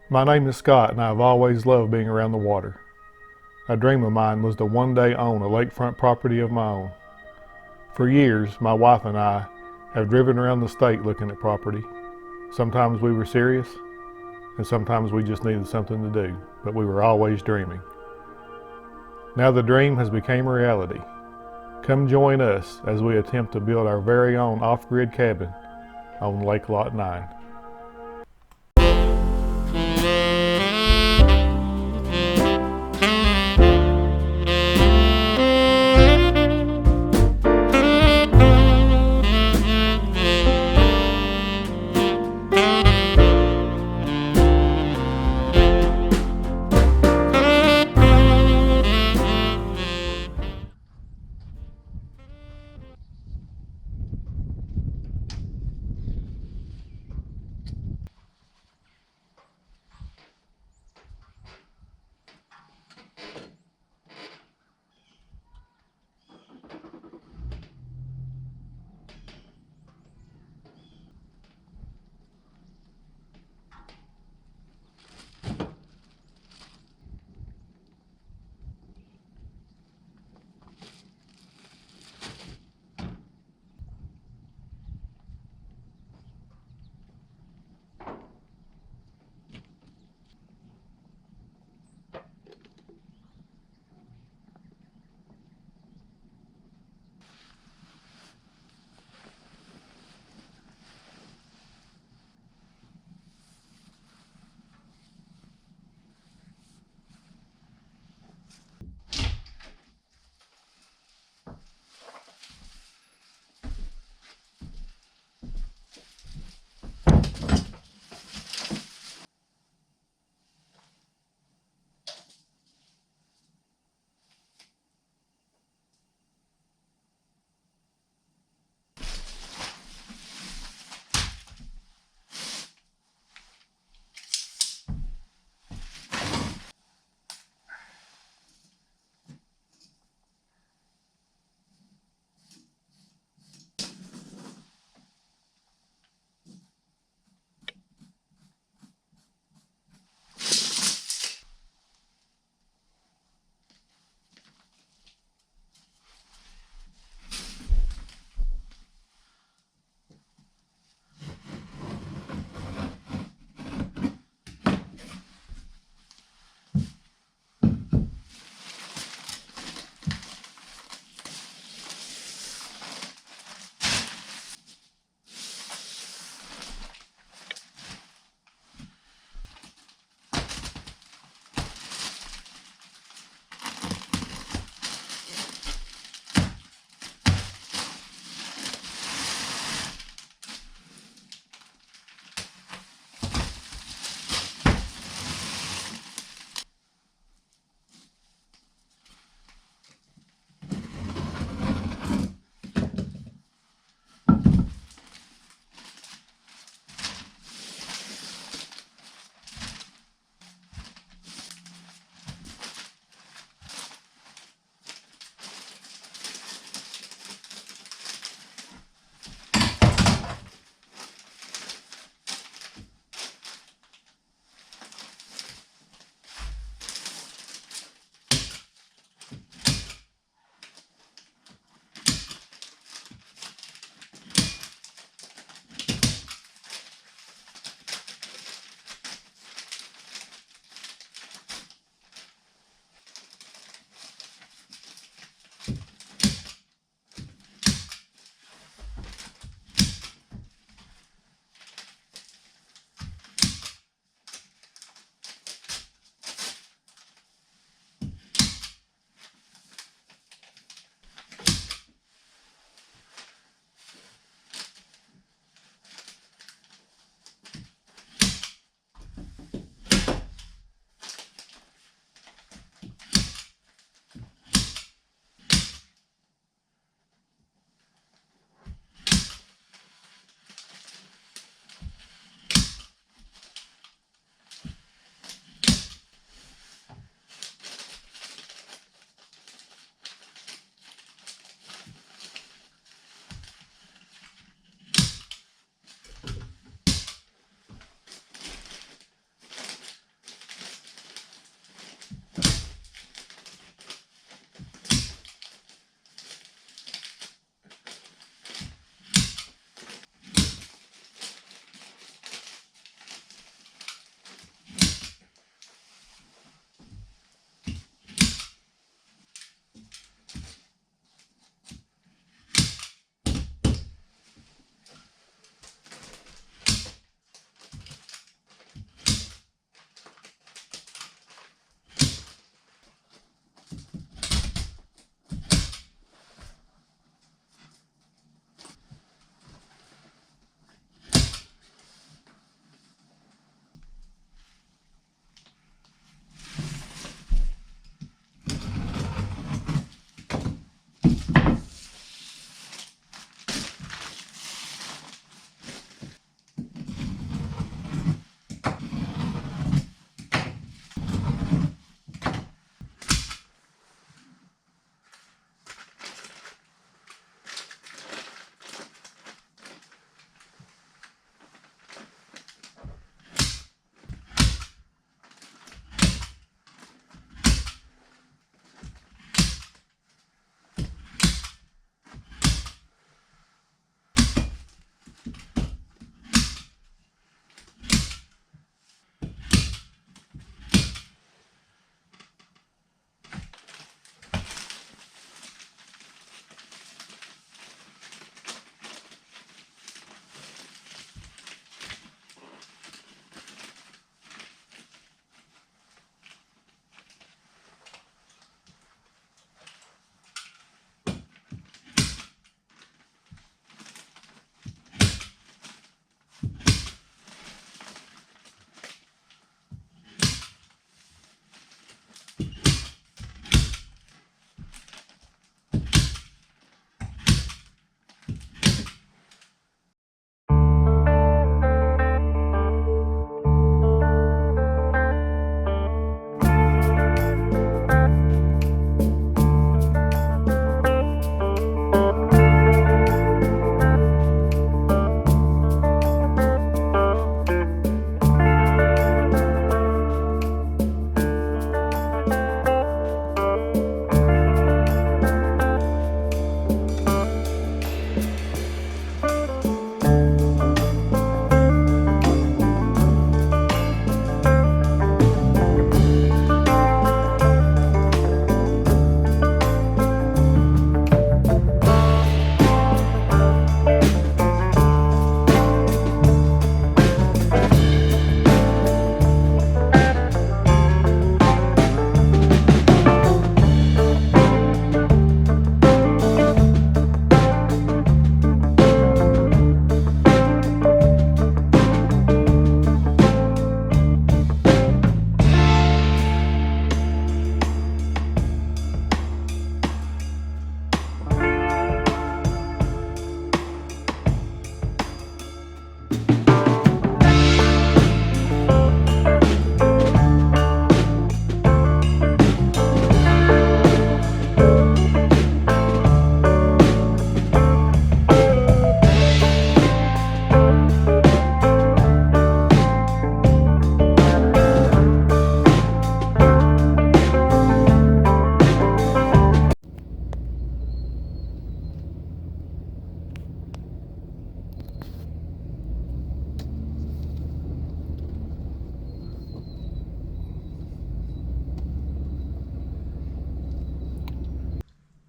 My name is Scott, and I have always loved being around the water. A dream of mine was to one day own a lakefront property of my own. For years, my wife and I have driven around the state looking at property. Sometimes we were serious, and sometimes we just needed something to do, but we were always dreaming. Now the dream has become a reality. Come join us as we attempt to build our very own off-grid cabin on Lake Lot 9.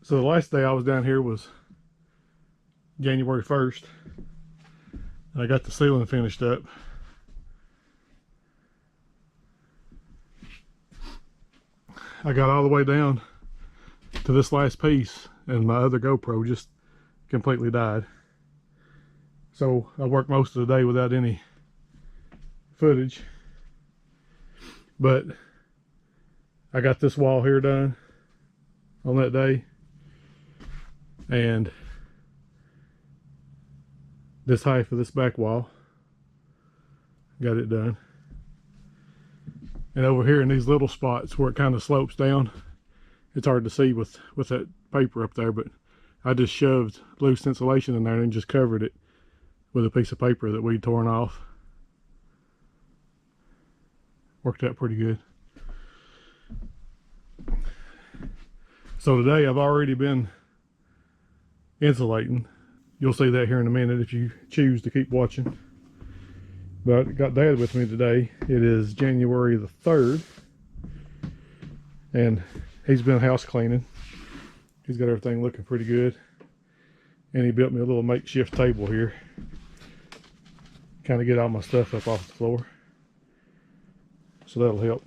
So the last day I was down here was January 1st. And I got the ceiling finished up. I got all the way down to this last piece and my other GoPro just completely died. So I worked most of the day without any footage. But I got this wall here done on that day. And this height for this back wall, got it done. And over here in these little spots where it kind of slopes down, it's hard to see with that paper up there, but I just shoved loose insulation in there and just covered it with a piece of paper that we'd torn off. Worked out pretty good. So today I've already been insulating. You'll see that here in a minute if you choose to keep watching. But I got Dad with me today. It is January the 3rd. And he's been house cleaning. He's got everything looking pretty good. And he built me a little makeshift table here. Kind of get all my stuff up off the floor. So that'll help.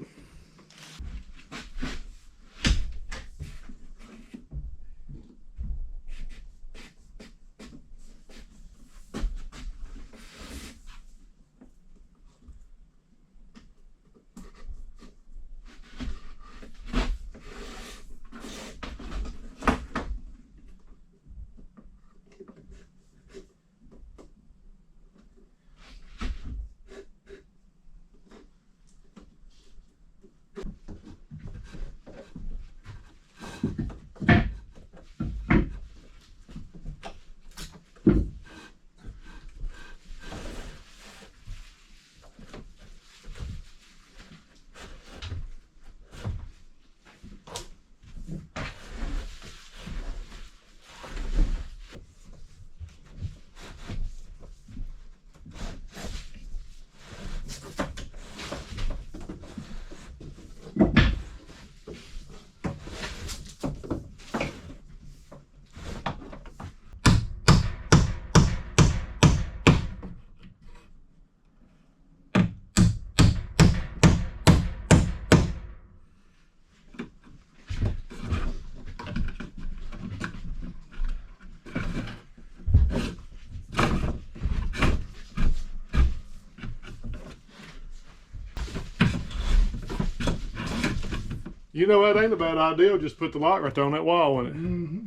You know, that ain't a bad idea. Just put the light right there on that wall, wouldn't it? Mm-hmm.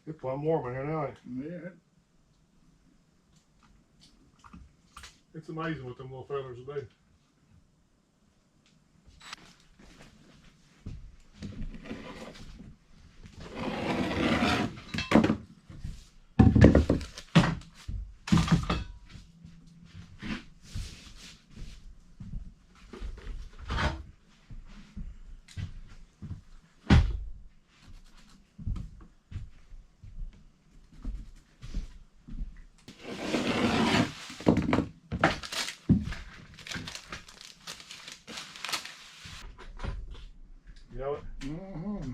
It's plumb warm in here now. Yeah. It's amazing what them little fellas will do. You know it? Mm-hmm.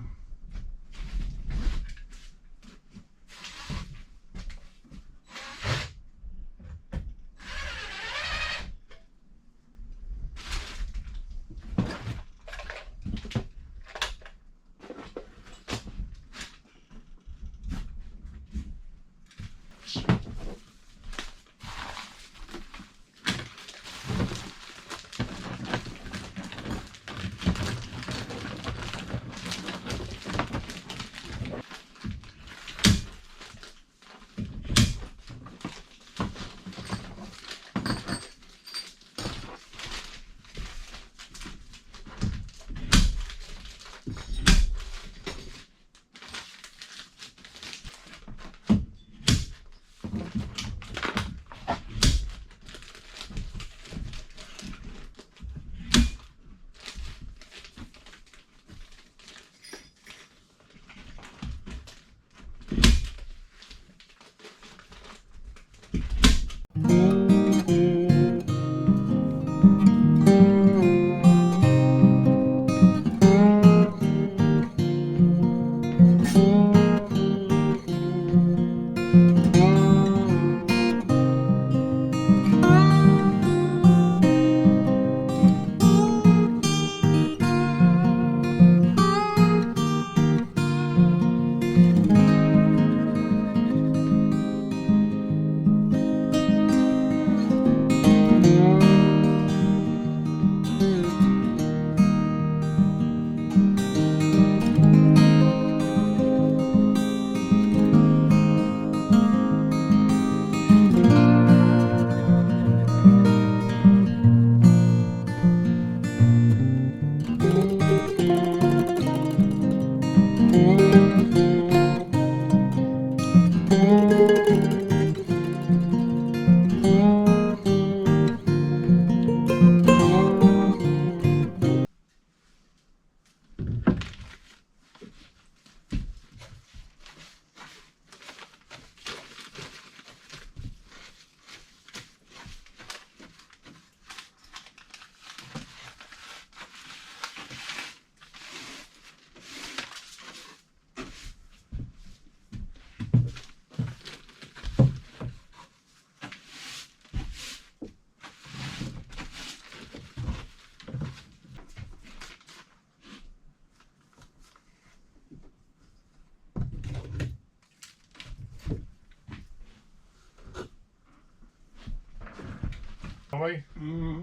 way? Mm-hmm.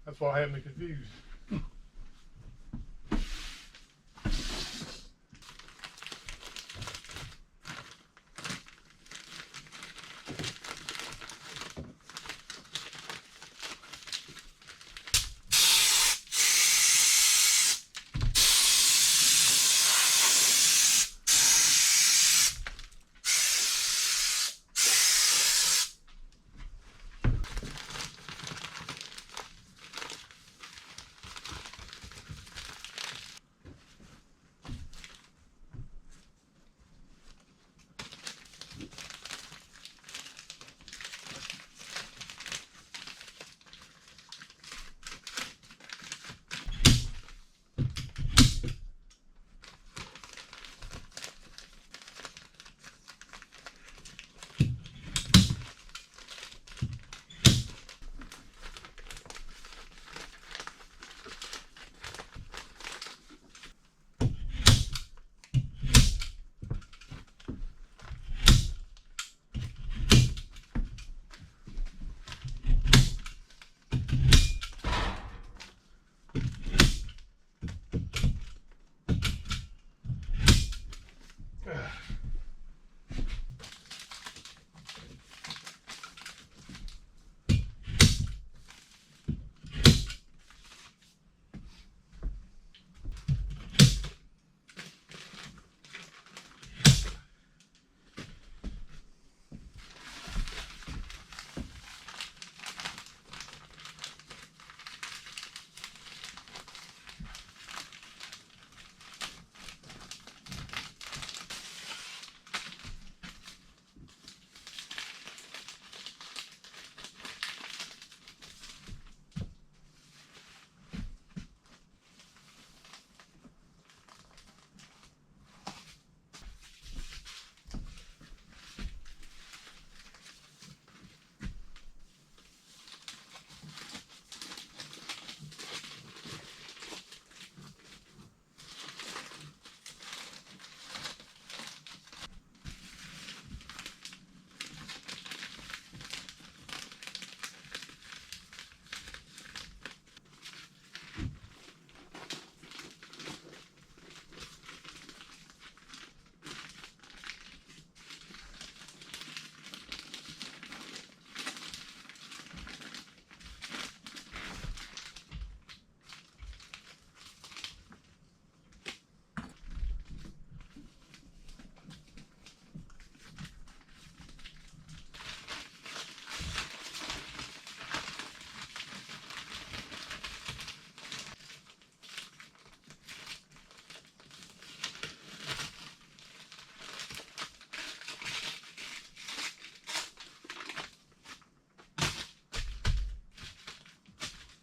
That's why I had me confused.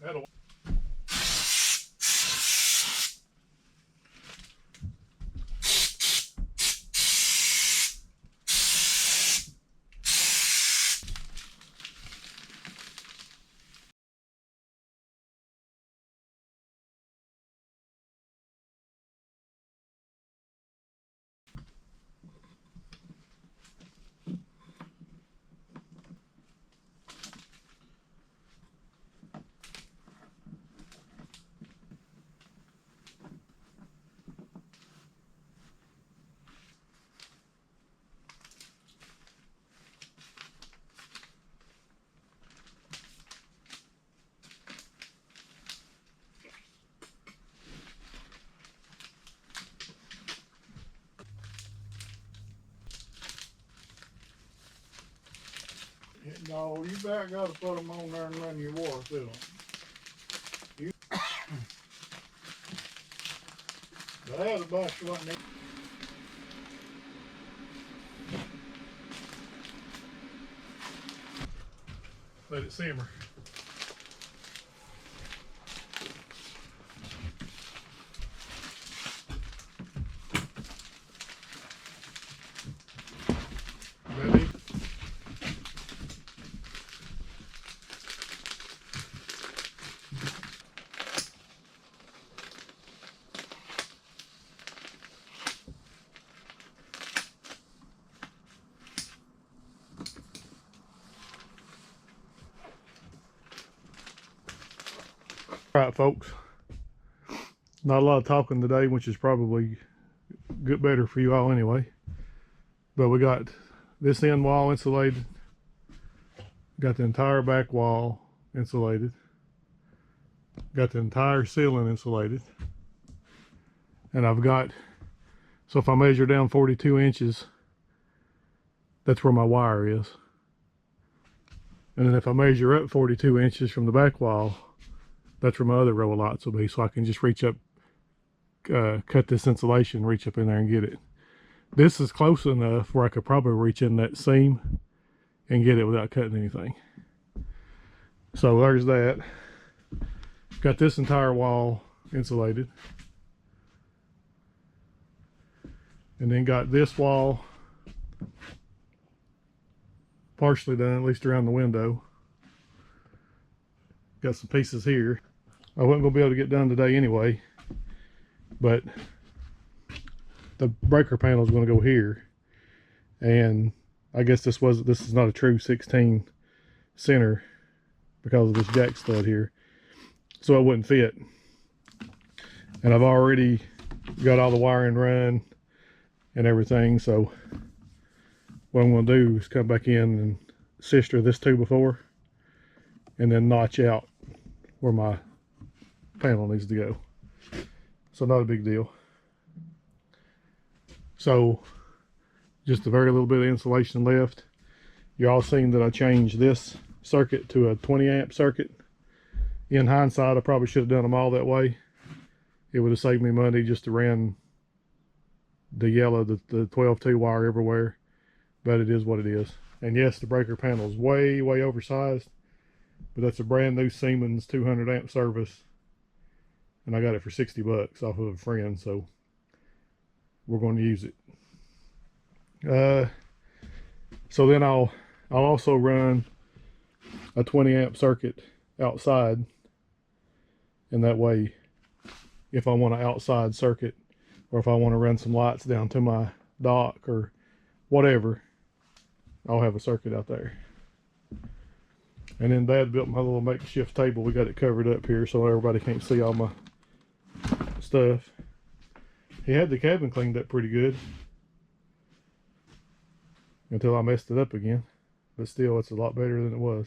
That'll No, you better got to put them on there and run your water through them. The other bus wasn't even. let it simmer. Ready? All right, folks. Not a lot of talking today, which is probably good, better for you all anyway. But we got this end wall insulated. Got the entire back wall insulated. Got the entire ceiling insulated. And I've got, so if I measure down 42 inches, that's where my wire is. And then if I measure up 42 inches from the back wall, that's where my other row of lights will be. So I can just reach up, cut this insulation, reach up in there and get it. This is close enough where I could probably reach in that seam and get it without cutting anything. So there's that. Got this entire wall insulated. And then got this wall partially done, at least around the window. Got some pieces here. I wasn't going to be able to get done today anyway, but the breaker panel is going to go here. And I guess this is not a true 16 center because of this jack stud here. So it wouldn't fit. And I've already got all the wiring run and everything, so what I'm going to do is come back in and sister this 2x4 and then notch out where my panel needs to go. So not a big deal. So just a very little bit of insulation left. You all seen that I changed this circuit to a 20 amp circuit. In hindsight, I probably should have done them all that way. It would have saved me money just to run the yellow, the 12-2 wire everywhere, but it is what it is. And yes, the breaker panel is way oversized, but that's a brand new Siemens 200 amp service, and I got it for 60 bucks off of a friend, so we're going to use it. So then I'll also run a 20 amp circuit outside, and that way if I want an outside circuit, or if I want to run some lights down to my dock or whatever, I'll have a circuit out there. And then Dad built my little makeshift table. We got it covered up here so everybody can't see all my stuff. He had the cabin cleaned up pretty good until I messed it up again, but still it's a lot better than it was.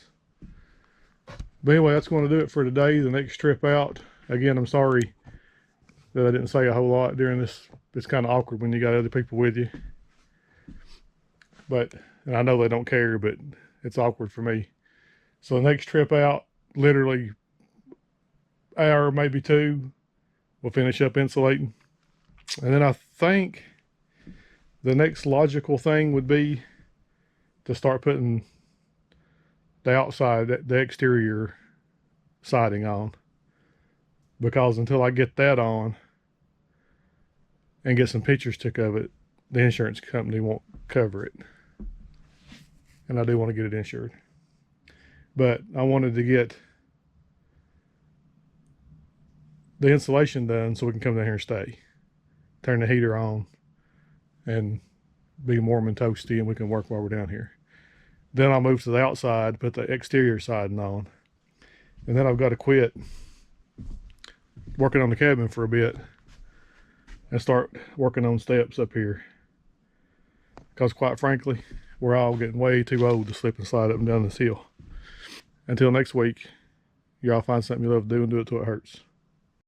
But anyway, that's going to do it for today. The next trip out, again, I'm sorry that I didn't say a whole lot during this. It's kind of awkward when you got other people with you, but, and I know they don't care, but it's awkward for me. So the next trip out, literally hour, maybe two, we'll finish up insulating. And then I think the next logical thing would be to start putting the outside, the exterior siding on, because until I get that on and get some pictures took of it, the insurance company won't cover it. And I do want to get it insured. But I wanted to get the insulation done so we can come down here and stay. Turn the heater on and be warm and toasty, and we can work while we're down here. Then I'll move to the outside, put the exterior siding on. And then I've got to quit working on the cabin for a bit and start working on steps up here. Because quite frankly, we're all getting way too old to slip and slide up and down this hill. Until next week, y'all find something you love to do and do it till it hurts.